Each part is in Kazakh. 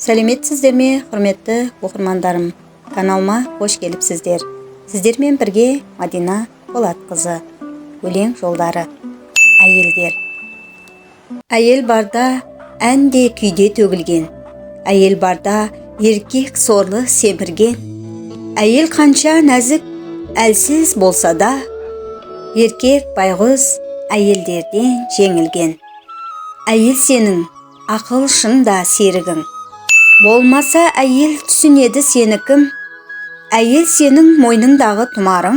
Сәлеметсіздер ме, құрметті оқырмандарым? Каналыма қош келіпсіздер. Сіздермен бірге Мадина Болатқызы. Өлең жолдары. Әйелдер. Әйел барда әнде күйде төгілген. Әйел барда еркек сорлы семірген. Әйел қанша нәзік, әлсіз болса да, еркек байғұс әйелдерден жеңілген. Әйел сенің ақыл шында серігің. Болмаса әйел түсінеді сені кім? Әйел сенің мойныңдағы тұмарың.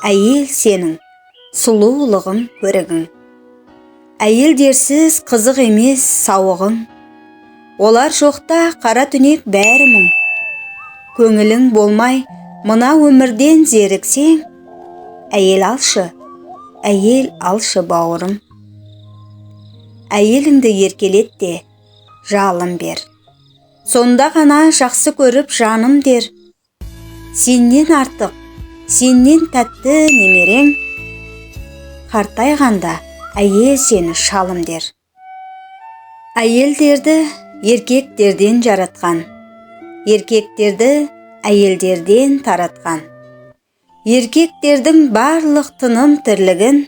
Әйел сенің сұлулығың көрігің. Әйелдерсіз қызық емес сауығың. Олар жоқта қара түнек бәрі мұң. Көңілің болмай мына өмірден зеріксең, әйел алшы бауырым. Әйеліңді еркелет те жалын бер. Сонда ғана жақсы көріп жаным дер. Сеннен артық, сеннен тәтті немерең. Қартайғанда әйел сені шалым дер. Әйелдерді еркектерден жаратқан, еркектерді әйелдерден таратқан. Еркектердің барлық тыным тірлігін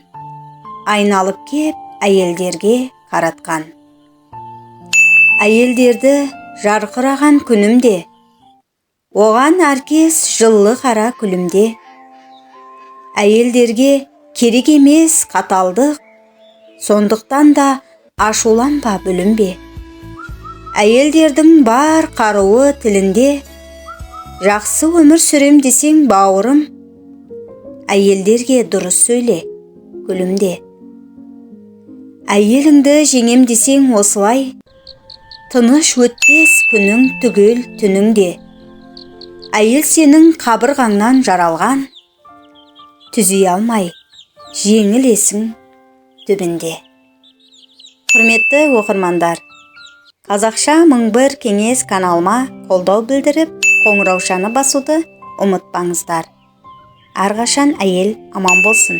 айналып кеп әйелдерге қаратқан. Әйелдерді жарқыраған күнімде, оған әркез жылы қара күлімде. Әйелдерге керек емес қаталдық, сондықтан да ашуланба бүлінбе. Әйелдердің бар қаруы тілінде, жақсы өмір сүрем десең бауырым, әйелдерге дұрыс сөйле, күлімде. Әйеліңді жеңем десең осылай, тыныш өтпес күнің түгел түніңде. Әйел сенің қабырғаңнан жаралған, түзей алмай жеңілесің түбінде. Құрметті оқырмандар, қазақша 1001 кеңес каналыма қолдау білдіріп, қоңыраушаны басуды ұмытпаңыздар. Әрқашан әйел аман болсын.